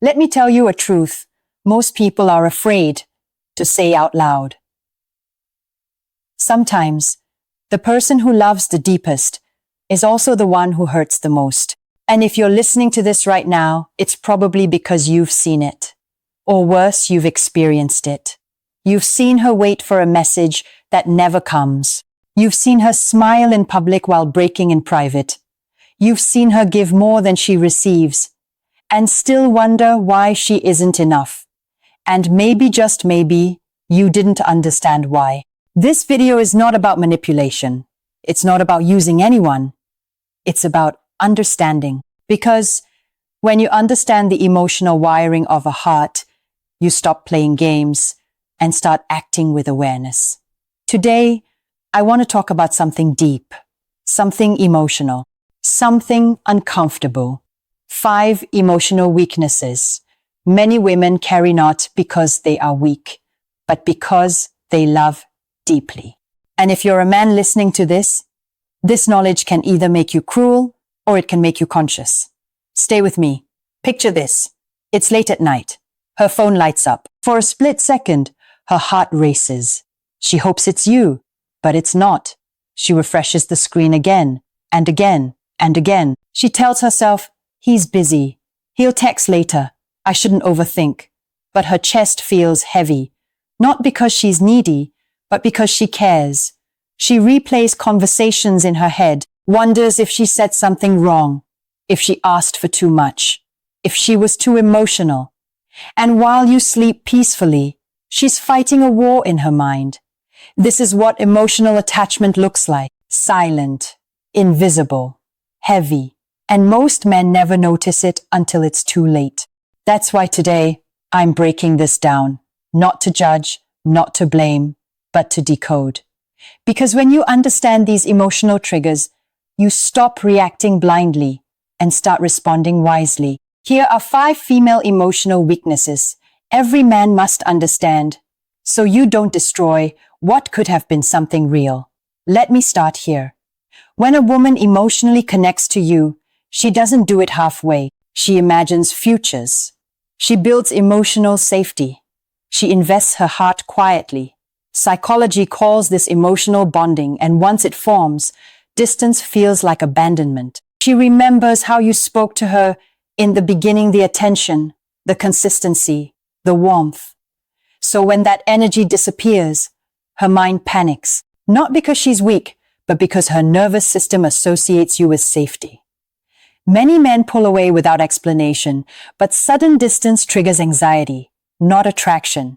Let me tell you a truth most people are afraid to say out loud. Sometimes, the person who loves the deepest is also the one who hurts the most. And if you're listening to this right now, it's probably because you've seen it. Or worse, you've experienced it. You've seen her wait for a message that never comes. You've seen her smile in public while breaking in private. You've seen her give more than she receives, and still wonder why she isn't enough. And maybe, just maybe, you didn't understand why. This video is not about manipulation. It's not about using anyone. It's about understanding. Because when you understand the emotional wiring of a heart, you stop playing games and start acting with awareness. Today, I want to talk about something deep, something emotional, something uncomfortable. 5 emotional weaknesses many women carry not because they are weak, but because they love deeply. And if you're a man listening to this knowledge can either make you cruel or it can make you conscious. Stay with me. Picture this. It's late at night. Her phone lights up. For a split second, her heart races. She hopes it's you, but it's not. She refreshes the screen again and again and again. She tells herself, he's busy. He'll text later. I shouldn't overthink. But her chest feels heavy, not because she's needy, but because she cares. She replays conversations in her head, wonders if she said something wrong, if she asked for too much, if she was too emotional. And while you sleep peacefully, she's fighting a war in her mind. This is what emotional attachment looks like. Silent, invisible, heavy. And most men never notice it until it's too late. That's why today, I'm breaking this down. Not to judge, not to blame, but to decode. Because when you understand these emotional triggers, you stop reacting blindly and start responding wisely. Here are 5 female emotional weaknesses every man must understand, so you don't destroy what could have been something real. Let me start here. When a woman emotionally connects to you, she doesn't do it halfway. She imagines futures. She builds emotional safety. She invests her heart quietly. Psychology calls this emotional bonding, and once it forms, distance feels like abandonment. She remembers how you spoke to her in the beginning, the attention, the consistency, the warmth. So when that energy disappears, her mind panics, not because she's weak, but because her nervous system associates you with safety. Many men pull away without explanation, but sudden distance triggers anxiety, not attraction.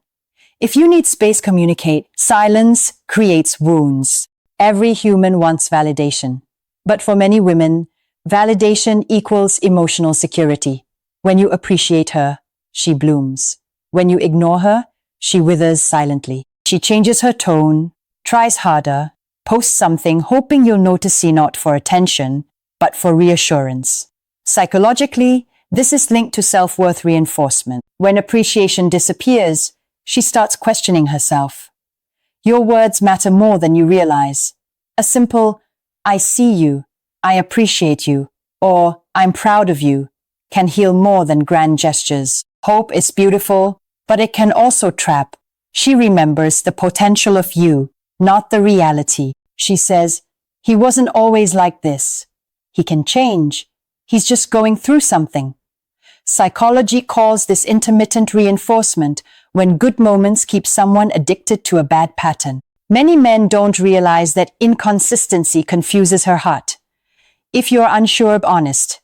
If you need space, communicate. Silence creates wounds. Every human wants validation. But for many women, validation equals emotional security. When you appreciate her, she blooms. When you ignore her, she withers silently. She changes her tone, tries harder, posts something hoping you'll notice, not for attention, but for reassurance. Psychologically, this is linked to self-worth reinforcement. When appreciation disappears, she starts questioning herself. Your words matter more than you realize. A simple, I see you, I appreciate you, or I'm proud of you, can heal more than grand gestures. Hope is beautiful, but it can also trap. She remembers the potential of you, not the reality. She says, he wasn't always like this. He can change. He's just going through something. Psychology calls this intermittent reinforcement, when good moments keep someone addicted to a bad pattern. Many men don't realize that inconsistency confuses her heart. If you're unsure, be honest.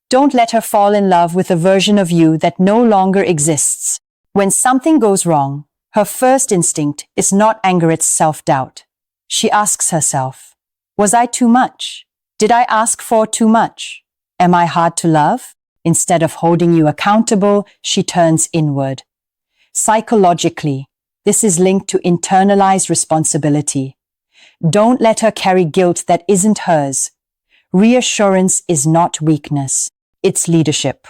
Don't let her fall in love with a version of you that no longer exists. When something goes wrong, her first instinct is not anger, it's self-doubt. She asks herself, was I too much? Did I ask for too much? Am I hard to love? Instead of holding you accountable, she turns inward. Psychologically, this is linked to internalized responsibility. Don't let her carry guilt that isn't hers. Reassurance is not weakness, it's leadership.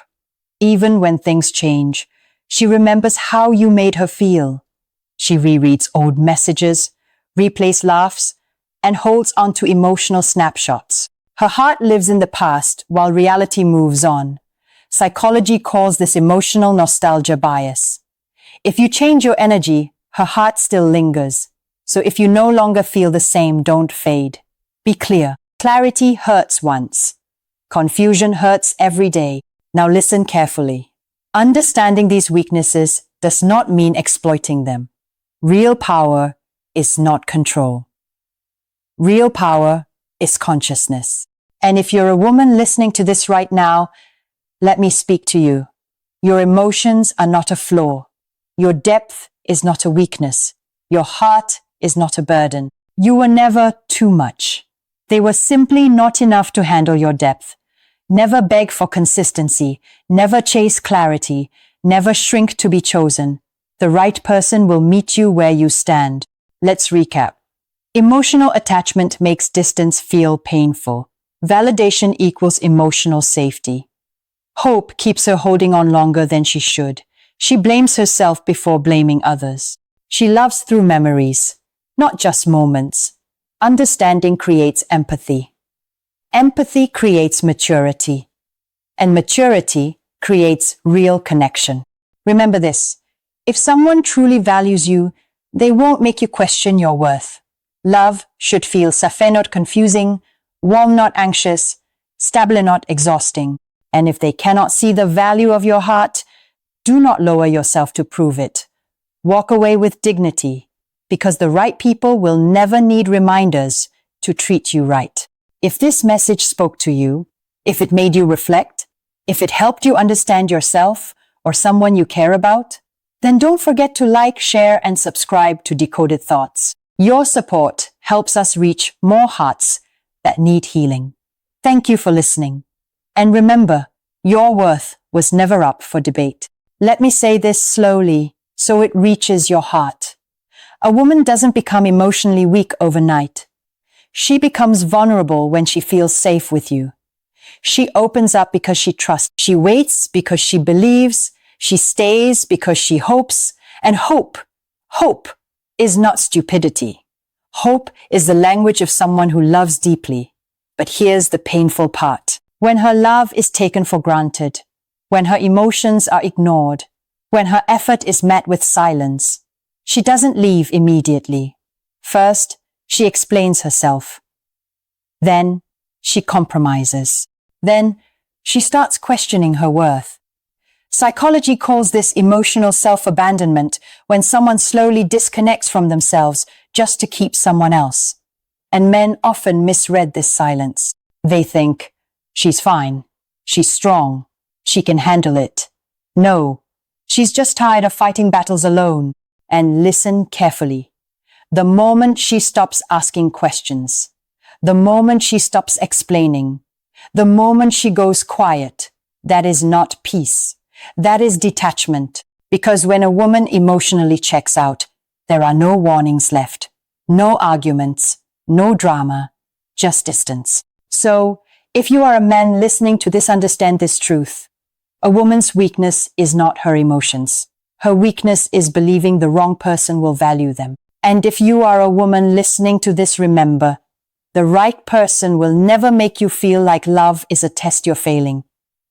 Even when things change, she remembers how you made her feel. She rereads old messages, replays laughs, and holds on to emotional snapshots. Her heart lives in the past while reality moves on. Psychology calls this emotional nostalgia bias. If you change your energy, her heart still lingers. So if you no longer feel the same, don't fade. Be clear. Clarity hurts once. Confusion hurts every day. Now listen carefully. Understanding these weaknesses does not mean exploiting them. Real power is not control. Real power is consciousness. And if you're a woman listening to this right now, let me speak to you. Your emotions are not a flaw. Your depth is not a weakness. Your heart is not a burden. You were never too much. They were simply not enough to handle your depth. Never beg for consistency. Never chase clarity. Never shrink to be chosen. The right person will meet you where you stand. Let's recap. Emotional attachment makes distance feel painful. Validation equals emotional safety. Hope keeps her holding on longer than she should. She blames herself before blaming others. She loves through memories, not just moments. Understanding creates empathy. Empathy creates maturity. And maturity creates real connection. Remember this. If someone truly values you, they won't make you question your worth. Love should feel safe, not confusing, warm, not anxious, stable, not exhausting. And if they cannot see the value of your heart, do not lower yourself to prove it. Walk away with dignity, because the right people will never need reminders to treat you right. If this message spoke to you, if it made you reflect, if it helped you understand yourself or someone you care about, then don't forget to like, share, and subscribe to Decoded Thoughts. Your support helps us reach more hearts that need healing. Thank you for listening. And remember, your worth was never up for debate. Let me say this slowly so it reaches your heart. A woman doesn't become emotionally weak overnight. She becomes vulnerable when she feels safe with you. She opens up because she trusts. She waits because she believes. She stays because she hopes. And hope is not stupidity. Hope is the language of someone who loves deeply. But here's the painful part. When her love is taken for granted, when her emotions are ignored, when her effort is met with silence, she doesn't leave immediately. First, she explains herself. Then, she compromises. Then, she starts questioning her worth. Psychology calls this emotional self-abandonment, when someone slowly disconnects from themselves just to keep someone else. And men often misread this silence. They think, she's fine, she's strong, she can handle it. No, she's just tired of fighting battles alone. And listen carefully. The moment she stops asking questions, the moment she stops explaining, the moment she goes quiet, that is not peace. That is detachment. Because when a woman emotionally checks out, there are no warnings left, no arguments, no drama, just distance. So, if you are a man listening to this, understand this truth. A woman's weakness is not her emotions. Her weakness is believing the wrong person will value them. And if you are a woman listening to this, remember, the right person will never make you feel like love is a test you're failing.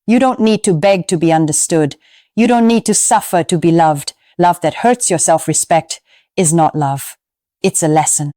You don't need to beg to be understood. You don't need to suffer to be loved. Love that hurts your self-respect is not love. It's a lesson.